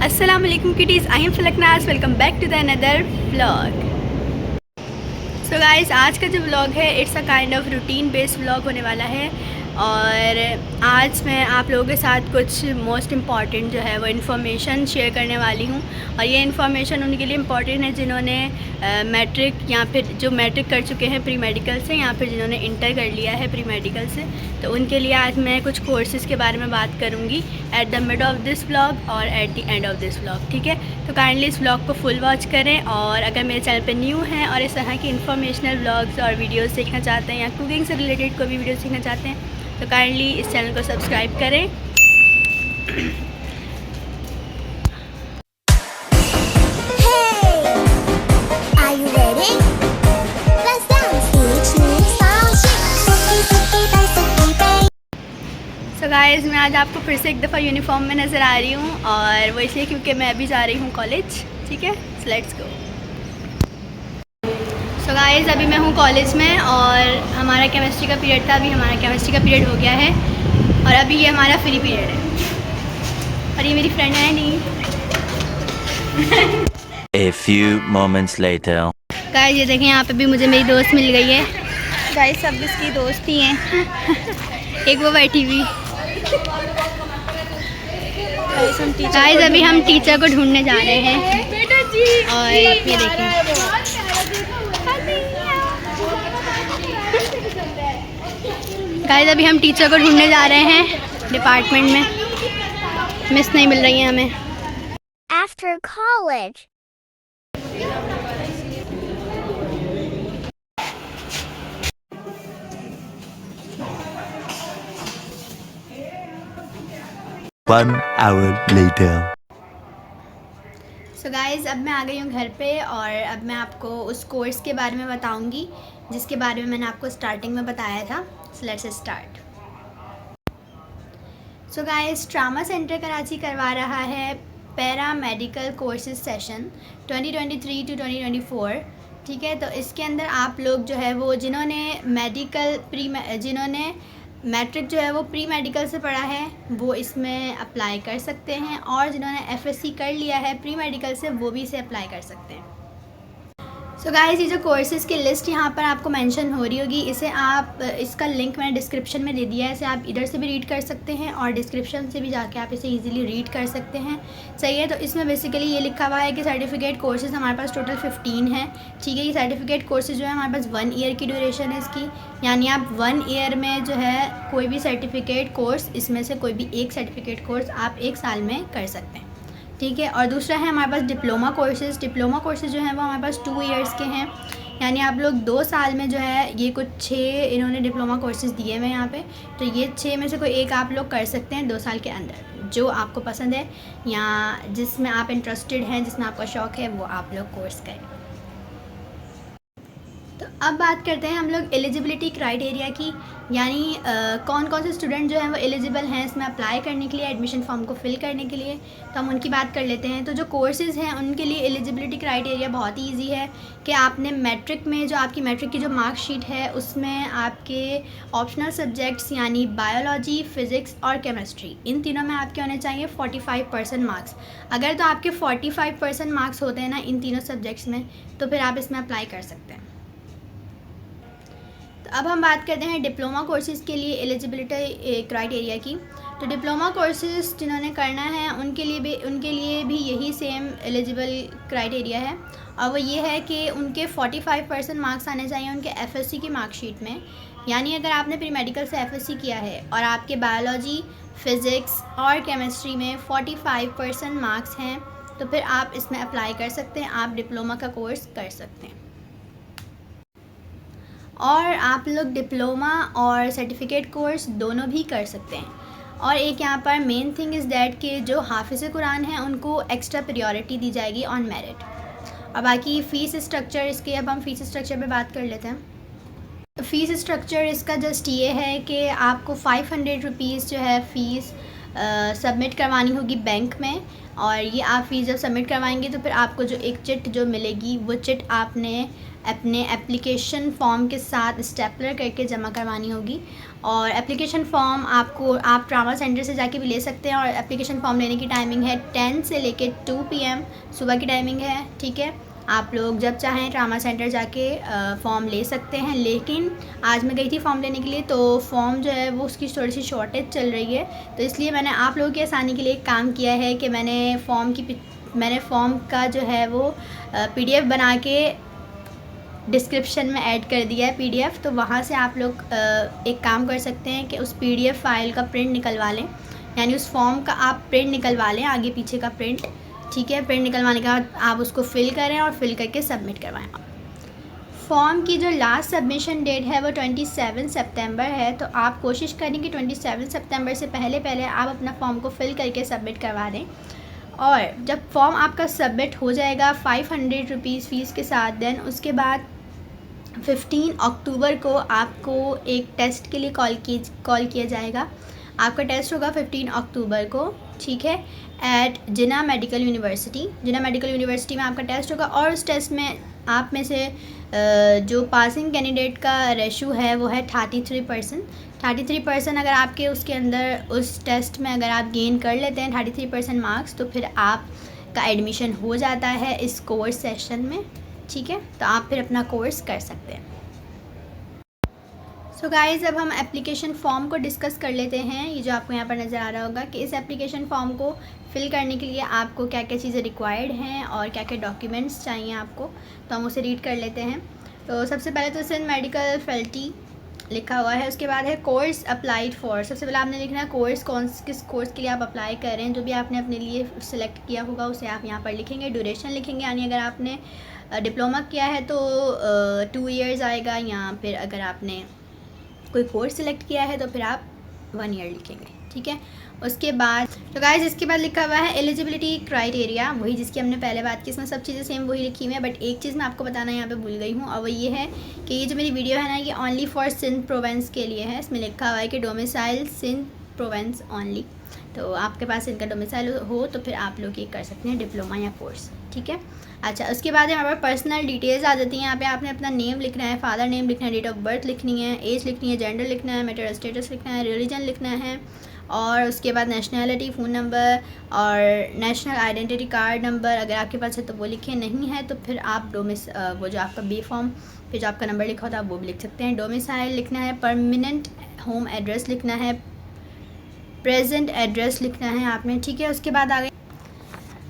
अस्सलाम वालेकुम kitties, I am Falaknaz. Welcome back to the another vlog. So guys, आज का जो व्लॉग है it's a kind of routine based vlog होने वाला है। और आज मैं आप लोगों के साथ कुछ मोस्ट इम्पॉर्टेंट जो है वो इन्फॉर्मेशन शेयर करने वाली हूँ। और ये इन्फॉर्मेशन उनके लिए इम्पॉर्टेंट है जिन्होंने मैट्रिक या फिर जो मैट्रिक कर चुके हैं प्री मेडिकल से, या फिर जिन्होंने इंटर कर लिया है प्री मेडिकल से। तो उनके लिए आज मैं कुछ कोर्सेज़ के बारे में बात करूँगी at the mid of this vlog और at the end of this vlog. ठीक है, तो काइंडली इस व्लॉग को फुल वॉच करें। और अगर मेरे चैनल पर न्यू हैं और इस तरह की इन्फॉर्मेशनल व्लॉग्स और वीडियोज़ देखना चाहते हैं या कुकिंग से रिलेटेड कोई भी वीडियोज़ देखना चाहते हैं तो काइंडली इस चैनल को सब्सक्राइब करें। सो गाइस, मैं आज आपको फिर से एक दफ़ा यूनिफॉर्म में नज़र आ रही हूँ और वो इसलिए क्योंकि मैं अभी जा रही हूँ कॉलेज। ठीक है, so let's go. So guys, अभी मैं हूँ कॉलेज में और हमारा केमिस्ट्री का पीरियड था। अभी हमारा केमिस्ट्री का पीरियड हो गया है और अभी ये हमारा फ्री पीरियड है। और ये मेरी फ्रेंड है नहीं। A few moments later. Guys, ये देखें, यहाँ पे भी मुझे मेरी दोस्त मिल गई है। गाइस, सब इसकी दोस्त ही हैं। एक वो बैठी हुई। गाइस, अभी हम टीचर को ढूंढने जा रहे हैं और ये देखें, गाइस अभी हम टीचर को ढूंढने जा रहे हैं डिपार्टमेंट में। मिस नहीं मिल रही है हमें। After college. One hour later. So guys, अब मैं आ गई हूँ घर पे और अब मैं आपको उस कोर्स के बारे में बताऊँगी जिसके बारे में मैंने आपको स्टार्टिंग में बताया था। So let's start. So guys, trauma centre Karachi करवा रहा है para medical courses session 2023 to 2024। ठीक है, तो इसके अंदर आप लोग जो है वो जिन्होंने जिन्होंने मैट्रिक जो है वो प्री मेडिकल से पढ़ा है वो इसमें अप्लाई कर सकते हैं, और जिन्होंने एफएससी कर लिया है प्री मेडिकल से वो भी इसे अप्लाई कर सकते हैं। सो गाइस, ये जो कोर्सेज़ की लिस्ट यहाँ पर आपको मेंशन हो रही होगी, इसे आप इसका लिंक मैंने डिस्क्रिप्शन में दे दिया है। इसे आप इधर से भी रीड कर सकते हैं और डिस्क्रिप्शन से भी जाके आप इसे इजीली रीड कर सकते हैं। सही है, तो इसमें बेसिकली ये लिखा हुआ है कि सर्टिफिकेट कोर्सेज़ हमारे पास टोटल 15 हैं। ठीक है, ये सर्टिफिकेट कोर्सेज़ जो है हमारे पास 1 ईयर की ड्यूरेशन है इसकी, यानी आप 1 ईयर में जो है कोई भी सर्टिफिकेट कोर्स, इसमें से कोई भी एक सर्टिफिकेट कोर्स आप 1 साल में कर सकते हैं। ठीक है, और दूसरा है हमारे पास डिप्लोमा कोर्सेज़। डिप्लोमा कोर्सेज़ जो हैं वो हमारे पास 2 ईयर्स के हैं, यानी आप लोग 2 साल में जो है ये कुछ 6 इन्होंने डिप्लोमा कोर्सेज़ दिए हुए हैं यहाँ पे। तो ये 6 में से कोई एक आप लोग कर सकते हैं 2 साल के अंदर, जो आपको पसंद है या जिसमें आप इंटरेस्टेड हैं, जिसमें आपका शौक़ है, वो आप लोग कोर्स करें। तो अब बात करते हैं हम लोग एलिजिबिलिटी क्राइटेरिया की, यानी कौन कौन से स्टूडेंट जो हैं वो एलिजिबल हैं इसमें अप्लाई करने के लिए, एडमिशन फॉर्म को फिल करने के लिए। तो हम उनकी बात कर लेते हैं। तो जो कोर्सेज़ हैं उनके लिए एलिजिबिलिटी क्राइटेरिया बहुत ही ईजी है कि आपने मैट्रिक में जो आपकी मैट्रिक की जो मार्कशीट है उसमें आपके ऑप्शनल सब्जेक्ट्स यानी बायोलॉजी, फ़िज़िक्स और केमिस्ट्री, इन तीनों में आपके होने चाहिए 45% मार्क्स। अगर तो आपके 45% मार्क्स होते हैं ना इन तीनों सब्जेक्ट्स में, तो फिर आप इसमें अप्लाई कर सकते हैं। अब हम बात करते हैं डिप्लोमा कोर्सेज़ के लिए एलिजिबिलिटी क्राइटेरिया की। तो डिप्लोमा कोर्सेज़ जिन्होंने करना है उनके लिए भी यही सेम एलिजिबल क्राइटेरिया है, और वो ये है कि उनके 45% मार्क्स आने चाहिए उनके एफएससी की मार्कशीट में। यानी अगर आपने प्री मेडिकल से एफएससी किया है और आपके बायोलॉजी, फ़िज़िक्स और केमिस्ट्री में 45% मार्क्स हैं तो फिर आप इसमें अप्लाई कर सकते हैं, आप डिप्लोमा का कोर्स कर सकते हैं। और आप लोग डिप्लोमा और सर्टिफिकेट कोर्स दोनों भी कर सकते हैं। और एक यहाँ पर मेन थिंग इज़ दैट कि जो हाफिज़ कुरान हैं उनको एक्स्ट्रा प्रायोरिटी दी जाएगी ऑन मेरिट। और बाकी फ़ीस स्ट्रक्चर इसके, अब हम फ़ीस स्ट्रक्चर पे बात कर लेते हैं। फ़ीस स्ट्रक्चर इसका जस्ट ये है कि आपको 500 रुपीज़ जो है फ़ीस सबमिट करवानी होगी बैंक में, और ये आप फ़ीस जब सबमिट करवाएंगे तो फिर आपको जो एक चिट जो मिलेगी वो चिट आपने अपने एप्लीकेशन फॉर्म के साथ स्टेपलर करके जमा करवानी होगी। और एप्लीकेशन फ़ॉर्म आप ट्रामा सेंटर से जाके भी ले सकते हैं। और एप्लीकेशन फ़ॉर्म लेने की टाइमिंग है 10 से लेके 2 PM सुबह की टाइमिंग है, ठीक है। आप लोग जब चाहें ट्रामा सेंटर जाके फ़ॉर्म ले सकते हैं। लेकिन आज मैं गई थी फ़ॉर्म लेने के लिए, तो फ़ॉर्म जो है वो उसकी थोड़ी सी शॉर्टेज चल रही है, तो इसलिए मैंने आप लोगों की आसानी के लिए एक काम किया है कि मैंने फ़ॉर्म का जो है वो PDF बना के डिस्क्रिप्शन में ऐड कर दिया है PDF। तो वहाँ से आप लोग एक काम कर सकते हैं कि उस PDF फाइल का प्रिंट निकलवा लें, यानी उस फॉर्म का आप प्रिंट निकलवा लें, आगे पीछे का प्रिंट, ठीक है। प्रिंट निकलवाने के बाद आप उसको फ़िल करें और फिल करके सबमिट करवाएं। फॉर्म की जो लास्ट सबमिशन डेट है वो 27 सितंबर है, तो आप कोशिश करें कि 27 सितंबर से पहले आप अपना फॉर्म को फ़िल करके सबमिट करवा दें। और जब फॉर्म आपका सबमिट हो जाएगा 500 रुपीज़ फ़ीस के साथ, देन उसके बाद 15 अक्टूबर को आपको एक टेस्ट के लिए कॉल किया जाएगा। आपका टेस्ट होगा 15 अक्टूबर को, ठीक है, एट जिन्ना मेडिकल यूनिवर्सिटी। जिन्ना मेडिकल यूनिवर्सिटी में आपका टेस्ट होगा। और उस टेस्ट में आप में से जो पासिंग कैंडिडेट का रेशो है वो है 33%। अगर आपके उसके अंदर उस टेस्ट में अगर आप गेन कर लेते हैं 33% मार्क्स, तो फिर आपका एडमिशन हो जाता है इस कोर्स सेशन में, ठीक है। तो आप फिर अपना कोर्स कर सकते हैं। सो गाइज़, अब हम एप्लीकेशन फ़ॉर्म को डिस्कस कर लेते हैं। ये जो आपको यहाँ पर नज़र आ रहा होगा कि इस एप्लीकेशन फ़ॉर्म को फिल करने के लिए आपको क्या क्या चीज़ें रिक्वायर्ड हैं और क्या क्या डॉक्यूमेंट्स चाहिए आपको, तो हम उसे रीड कर लेते हैं। तो सबसे पहले तो सिंध मेडिकल फैकल्टी लिखा हुआ है, उसके बाद है कोर्स अप्लाइड फॉर। सबसे पहले आपने लिखना है कोर्स, किस कोर्स के लिए आप अप्लाई कर रहे हैं। जो भी आपने अपने लिए सिलेक्ट किया होगा उसे आप यहाँ पर लिखेंगे। ड्यूरेशन लिखेंगे, यानी अगर आपने डिप्लोमा किया है तो 2 ईयर्स आएगा, या फिर अगर आपने कोई कोर्स सिलेक्ट किया है तो फिर आप 1 ईयर लिखेंगे, ठीक है। उसके बाद तो गाइस इसके बाद लिखा हुआ है एलिजिबिलिटी क्राइटेरिया, वही जिसकी हमने पहले बात की। इसमें सब चीज़ें सेम वही लिखी हुई है, बट एक चीज़ मैं आपको बताना यहाँ पे भूल गई हूँ, और वो ये है कि ये जो मेरी वीडियो है ना, ये ओनली फॉर सिंध प्रोवेंस के लिए है। इसमें लिखा हुआ है कि डोमिसाइल सिंध प्रोवेंस ओनली। तो आपके पास इनका डोमिसाइल हो तो फिर आप लोग ये कर सकते हैं डिप्लोमा या कोर्स, ठीक है। अच्छा, उसके बाद हमारे पास पर्सनल डिटेल्स आ जाती हैं। यहाँ पे आपने अपना नेम लिखना है, फादर नेम लिखना है, डेट ऑफ बर्थ लिखनी है, एज लिखनी है, जेंडर लिखना है, मैरिटल स्टेटस लिखना है, रिलीजन लिखना है, और उसके बाद नेशनैलिटी, फ़ोन नंबर और नेशनल आइडेंटिटी कार्ड नंबर अगर आपके पास है तो वो लिखें, नहीं है तो फिर आप वो जो आपका बी फॉर्म पे जो आपका नंबर लिखा होता है आप वो भी लिख सकते हैं। डोमिसाइल लिखना है, परमानेंट होम एड्रेस लिखना है, प्रेजेंट एड्रेस लिखना है आपने, ठीक है। उसके बाद आ गए,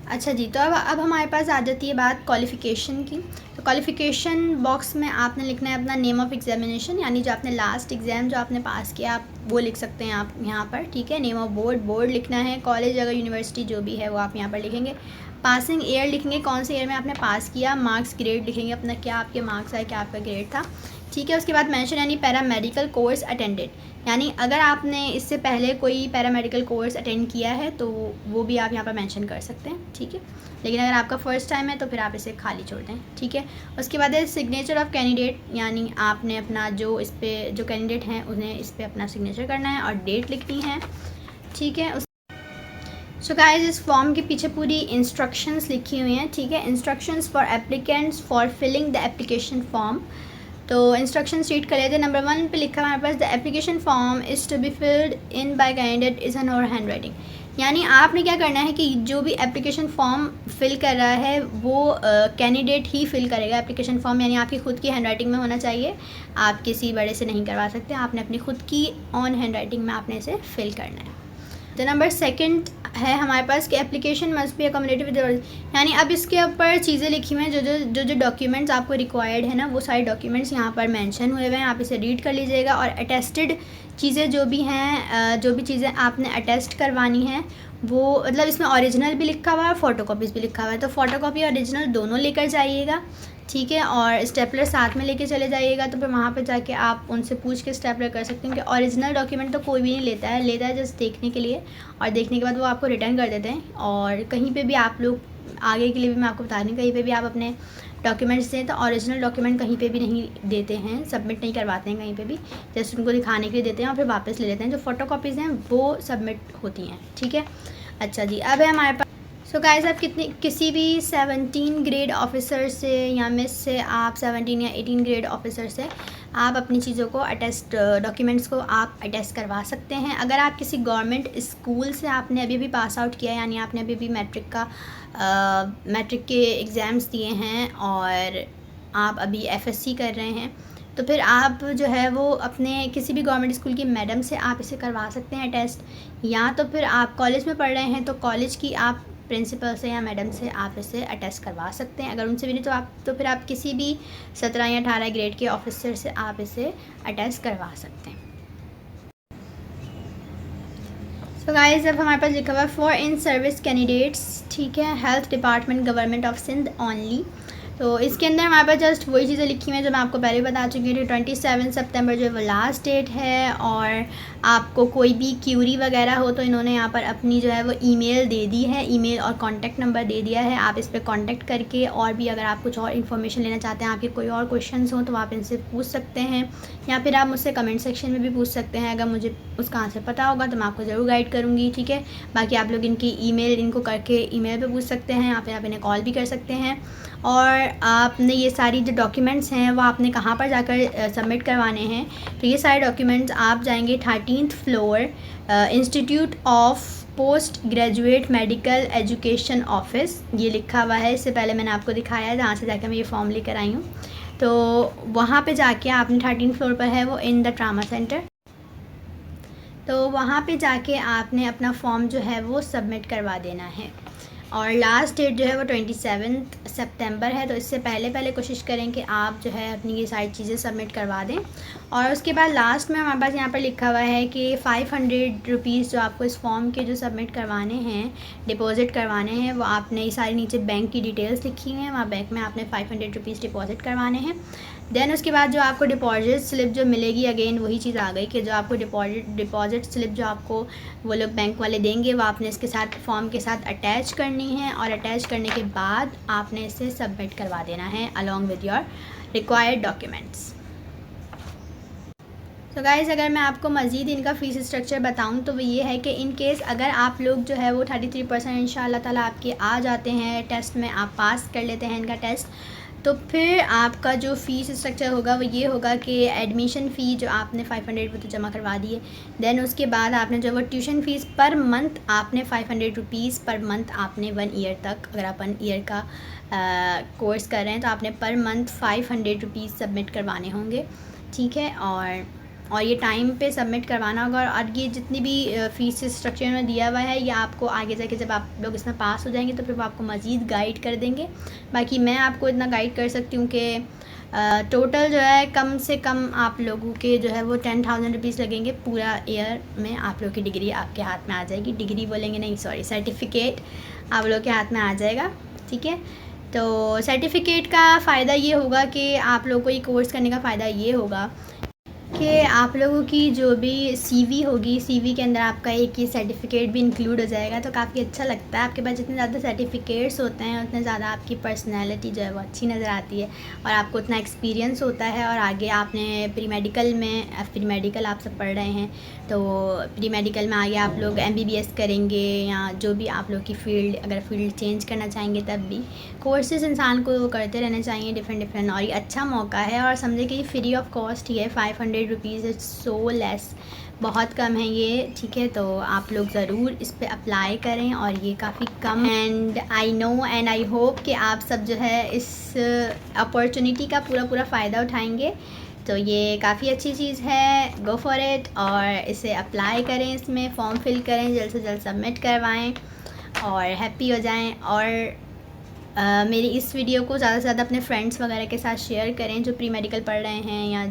अच्छा जी, तो अब हमारे पास आ जाती है बात क्वालिफ़िकेशन की। तो क्वालिफ़िकेशन बॉक्स में आपने लिखना है अपना नेम ऑफ़ एग्जामिनेशन, यानी जो आपने लास्ट एग्ज़ाम जो आपने पास किया आप वो लिख सकते हैं आप यहाँ पर, ठीक है। नेम ऑफ़ बोर्ड लिखना है, कॉलेज अगर यूनिवर्सिटी जो भी है वो आप यहाँ पर लिखेंगे। पासिंग ईयर लिखेंगे, कौन से ईयर में आपने पास किया। मार्क्स ग्रेड लिखेंगे अपना, क्या आपके मार्क्स आए, क्या आपका ग्रेड था, ठीक है। उसके बाद मेंशन यानी पैरामेडिकल कोर्स अटेंडेड, यानी अगर आपने इससे पहले कोई पैरामेडिकल कोर्स अटेंड किया है तो वो भी आप यहाँ पर मेंशन कर सकते हैं, ठीक है। लेकिन अगर आपका फ़र्स्ट टाइम है तो फिर आप इसे खाली छोड़ दें, ठीक है। उसके बाद है सिग्नेचर ऑफ कैंडिडेट, यानी आपने अपना जो इस पर जो कैंडिडेट हैं उन्हें इस पर अपना सिग्नेचर करना है और डेट लिखनी है, ठीक है। सो गाइस, इस फॉर्म के पीछे पूरी इंस्ट्रक्शंस लिखी हुई हैं, ठीक है। Instructions for applicants for filling the application form. तो इंस्ट्रक्शन रीड कर लेते हैं। नंबर 1 पे लिखा है हमारे पास, the application form is to be filled in by candidate is an our handwriting, यानी आपने क्या करना है कि जो भी एप्लीकेशन फॉर्म फिल कर रहा है वो कैंडिडेट ही फिल करेगा एप्लीकेशन फॉर्म, यानी आपकी ख़ुद की हैंड राइटिंग में होना चाहिए। आप किसी बड़े से नहीं करवा सकते, आपने अपनी ख़ुद की ऑन हैंड राइटिंग में आपने इसे फिल करना है। तो नंबर 2 है हमारे पास कि application must be accommodative with, यानी अब इसके ऊपर चीज़ें लिखी हुई हैं, जो डॉक्यूमेंट्स आपको रिक्वायर्ड है ना, वो सारे डॉक्यूमेंट्स यहाँ पर मेंशन हुए हुए हैं, आप इसे रीड कर लीजिएगा। और अटेस्टेड चीज़ें जो भी हैं, जो भी चीज़ें आपने अटेस्ट करवानी हैं वो, मतलब इसमें ओरिजिनल भी लिखा हुआ है और फ़ोटोकॉपीज़ भी लिखा हुआ है, तो फ़ोटोकॉपी ओरिजिनल दोनों लेकर जाइएगा, ठीक है। और स्टेपलर साथ में लेके चले जाइएगा, तो फिर वहाँ पे जाके आप उनसे पूछ के स्टेपलर कर सकते हैं कि ओरिजिनल डॉक्यूमेंट तो कोई भी नहीं लेता है जस्ट देखने के लिए, और देखने के बाद वो आपको रिटर्न कर देते हैं। और कहीं पे भी आप लोग आगे के लिए भी मैं आपको बता रही हूँ, कहीं पे भी आप अपने डॉक्यूमेंट्स दें तो ओरिजिनल डॉक्यूमेंट कहीं पे भी नहीं देते हैं, सबमिट नहीं करवाते हैं कहीं पे भी, जस्ट उनको दिखाने के लिए देते हैं और फिर वापस ले लेते हैं। जो फ़ोटोकॉपीज़ हैं वो सबमिट होती हैं, ठीक है। अच्छा जी, अब है हमारे पास, सो गाइस, आप किसी भी 17 ग्रेड ऑफिसर से या मिस से आप 17 या 18 ग्रेड ऑफिसर से आप अपनी चीज़ों को अटेस्ट डॉक्यूमेंट्स को आप अटेस्ट करवा सकते हैं। अगर आप किसी गवर्नमेंट स्कूल से आपने अभी पास आउट किया, यानी आपने अभी मैट्रिक के एग्ज़ाम्स दिए हैं और आप अभी FSC कर रहे हैं, तो फिर आप जो है वो अपने किसी भी गवर्नमेंट स्कूल की मैडम से आप इसे करवा सकते हैं टेस्ट। या तो फिर आप कॉलेज में पढ़ रहे हैं तो कॉलेज की आप प्रिंसिपल से या मैडम से आप इसे अटेस्ट करवा सकते हैं। अगर उनसे भी नहीं तो फिर आप किसी भी 17 या 18 ग्रेड के ऑफिसर से आप इसे अटेस्ट करवा सकते हैं। तो गाइस, अब हमारे पास लिखा हुआ है फॉर इन सर्विस कैंडिडेट्स, ठीक है, health department government of Sindh only. तो इसके अंदर हमारे पास जस्ट वही चीज़ें लिखी हुई हैं जो मैं आपको पहले बता चुकी हूँ। 27 सितंबर जो है वो लास्ट डेट है, और आपको कोई भी क्यूरी वगैरह हो तो इन्होंने यहाँ पर अपनी जो है वो ईमेल दे दी है, ईमेल और कॉन्टैक्ट नंबर दे दिया है। आप इस पर कॉन्टैक्ट करके और भी अगर आप कुछ और इन्फॉर्मेशन लेना चाहते हैं, आपके कोई और क्वेश्चंस हो तो आप इनसे पूछ सकते हैं, या फिर आप मुझसे कमेंट सेक्शन में भी पूछ सकते हैं। अगर मुझे उसका आंसर पता होगा तो मैं आपको ज़रूर गाइड करूँगी, ठीक है। बाकी आप लोग इनकी ईमेल इनको करके ईमेल पे पूछ सकते हैं, या फिर आप इन्हें कॉल भी कर सकते हैं। और आपने ये सारी जो डॉक्यूमेंट्स हैं वो आपने कहाँ पर जाकर सबमिट करवाने हैं, तो ये सारे डॉक्यूमेंट्स आप जाएंगे 13th floor institute of post graduate medical education office, ये लिखा हुआ है। इससे पहले मैंने आपको दिखाया है जहाँ से जाकर मैं ये फॉर्म लेकर आई हूँ। तो वहाँ पे जाके आपने 13th फ्लोर पर है वो इन द ट्रामा सेंटर, तो वहाँ पे जाके आपने अपना फॉर्म जो है वो सबमिट करवा देना है। और लास्ट डेट जो है वो 27 सितंबर है, तो इससे पहले कोशिश करें कि आप जो है अपनी ये सारी चीज़ें सबमिट करवा दें। और उसके बाद लास्ट में हमारे पास यहाँ पर लिखा हुआ है कि 500 रुपीज़ जो आपको इस फॉर्म के जो सबमिट करवाने हैं, डिपॉज़िट करवाने हैं, वो आपने ये सारी नीचे बैंक की डिटेल्स लिखी हुई हैं, वहाँ बैंक में आपने 500 रुपीज़ डिपॉज़िट करवाने हैं। देन उसके बाद जो आपको डिपॉजिट स्लिप जो मिलेगी, अगेन वही चीज़ आ गई कि जो आपको डिपॉजिट स्लिप जो आपको वो लोग बैंक वाले देंगे वो आपने इसके साथ फॉर्म के साथ अटैच करनी है, और अटैच करने के बाद आपने इसे सबमिट करवा देना है along with your required documents. तो गाइज़, अगर मैं आपको मज़ीद इनका फ़ीस स्ट्रक्चर बताऊं तो वो ये है कि इन केस अगर आप लोग जो है वो 33% इंशाल्लाह ताला आपके आ जाते हैं टेस्ट में, आप पास कर लेते हैं इनका टेस्ट, तो फिर आपका जो फ़ीस स्ट्रक्चर होगा वो ये होगा कि एडमिशन फ़ी जो आपने 500 वो तो जमा करवा दी है। देन उसके बाद आपने जो वो ट्यूशन फ़ीस पर मंथ आपने 500 रुपीज़ पर मंथ आपने 1 ईयर तक, अगर आप 1 ईयर का कोर्स कर रहे हैं तो आपने पर मंथ 500 रुपीज़ सबमिट करवाने होंगे, ठीक है। और ये टाइम पे सबमिट करवाना होगा। और ये जितनी भी फ़ीस स्ट्रक्चर में दिया हुआ है ये आपको आगे जाके जब आप लोग इसमें पास हो जाएंगे तो फिर वो आपको मज़ीद गाइड कर देंगे। बाकी मैं आपको इतना गाइड कर सकती हूँ कि टोटल जो है कम से कम आप लोगों के जो है वो 10,000 रुपीज़ लगेंगे। पूरा ईयर में आप लोग की डिग्री आपके हाथ में आ जाएगी, डिग्री बोलेंगे नहीं, सॉरी, सर्टिफिकेट आप लोग के हाथ में आ जाएगा, ठीक है। तो सर्टिफिकेट का फ़ायदा ये होगा कि आप लोग को ये कोर्स करने का फ़ायदा ये होगा कि आप लोगों की जो भी CV होगी, CV के अंदर आपका एक ये सर्टिफिकेट भी इंक्लूड हो जाएगा, तो काफ़ी अच्छा लगता है। आपके पास जितने ज़्यादा सर्टिफिकेट्स होते हैं उतने ज़्यादा आपकी पर्सनैलिटी जो है वो अच्छी नज़र आती है, और आपको उतना एक्सपीरियंस होता है। और आगे आपने प्री मेडिकल में, प्री मेडिकल आप सब पढ़ रहे हैं, तो प्री मेडिकल में आगे आप लोग MBBS करेंगे, या जो भी आप लोग की फ़ील्ड, अगर फील्ड चेंज करना चाहेंगे तब भी कोर्सेज़ इंसान को करते रहने चाहिए डिफरेंट। और ये अच्छा मौका है, और समझे कि ये फ्री ऑफ कॉस्ट ही है। 500 रुपीज़ इट्स सो लेस, बहुत कम है ये, ठीक है। तो आप लोग ज़रूर इस पे अप्लाई करें, और ये काफ़ी कम, and I know and I hope कि आप सब जो है इस अपॉर्चुनिटी का पूरा फ़ायदा उठाएंगे। तो ये काफ़ी अच्छी चीज़ है, गो फॉर इट, और इसे अप्लाई करें, इसमें फॉर्म फिल करें, जल्द से जल्द सबमिट करवाएं और हैप्पी हो जाएं। और मेरी इस वीडियो को ज़्यादा से ज़्यादा अपने फ्रेंड्स वगैरह के साथ शेयर करें जो प्री मेडिकल पढ़ रहे हैं, या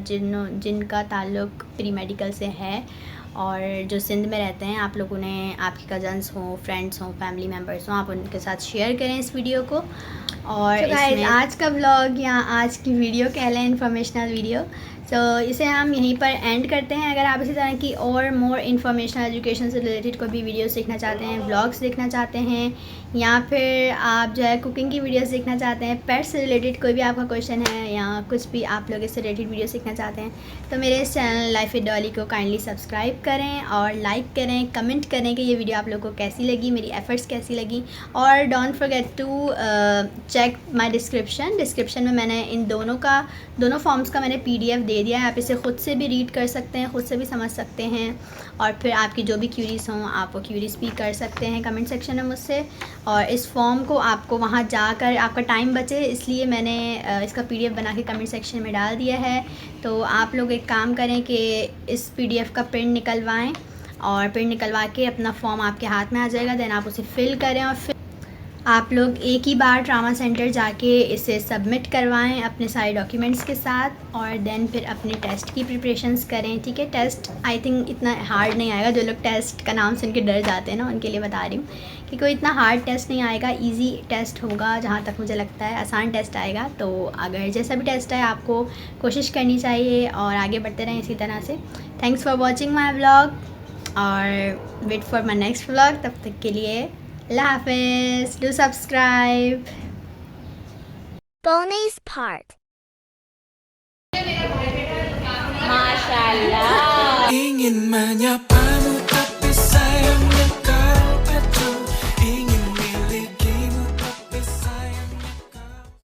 जिनका ताल्लुक़ प्री मेडिकल से है और जो सिंध में रहते हैं। आप लोग उन्हें, आपके कज़न्स हों, फ्रेंड्स हों, फैमिली मेम्बर्स हों, आप उनके साथ शेयर करें इस वीडियो को। और तो गाइस, आज का व्लॉग या आज की वीडियो कह लें, इन्फॉर्मेशनल वीडियो, तो इसे हम यहीं पर एंड करते हैं। अगर आप इसी तरह की और मोर इन्फॉर्मेशनल एजुकेशन से रिलेटेड कोई भी वीडियोस देखना चाहते हैं, व्लॉग्स देखना चाहते हैं, या फिर आप जो है कुकिंग की वीडियोस देखना चाहते हैं, पेट्स से रिलेटेड कोई भी आपका क्वेश्चन है या कुछ भी आप लोग इससे रिलेटेड वीडियोस देखना चाहते हैं, तो मेरे इस चैनल लाइफ विद डॉली को काइंडली सब्सक्राइब करें और लाइक करें, कमेंट करें कि ये वीडियो आप लोगों को कैसी लगी, मेरी एफ़र्ट्स कैसी लगी। और don't forget to check my description में मैंने इन दोनों फॉर्म्स का मैंने PDF दे दिया है। आप इसे ख़ुद से भी रीड कर सकते हैं, ख़ुद से भी समझ सकते हैं, और फिर आपकी जो भी क्यूरीज़ हों आप वो क्यूरीज़ भी कर सकते हैं कमेंट सेक्शन में मुझसे। और इस फॉर्म को आपको वहाँ जाकर, आपका टाइम बचे इसलिए मैंने इसका PDF बना के कमेंट सेक्शन में डाल दिया है। तो आप लोग एक काम करें कि इस PDF का प्रिंट निकलवाएँ, और प्रिंट निकलवा के अपना फॉर्म आपके हाथ में आ जाएगा। देन आप उसे फिल करें और फिर आप लोग एक ही बार ट्रामा सेंटर जाके इसे सबमिट करवाएं अपने सारे डॉक्यूमेंट्स के साथ, और देन फिर अपने टेस्ट की प्रिपरेशंस करें। ठीक है, टेस्ट आई थिंक इतना हार्ड नहीं आएगा। जो लोग टेस्ट का नाम सुन के डर जाते हैं ना, उनके लिए बता रही हूँ कि कोई इतना हार्ड टेस्ट नहीं आएगा, इजी टेस्ट होगा जहाँ तक मुझे लगता है, आसान टेस्ट आएगा। तो अगर जैसा भी टेस्ट है आपको कोशिश करनी चाहिए और आगे बढ़ते रहें इसी तरह से। Thanks for watching my vlog, और wait for my next vlog. तब तक के लिए अल्लाह हाफिज़, do subscribe. Bonus part. Mashallah. Ingin menyapa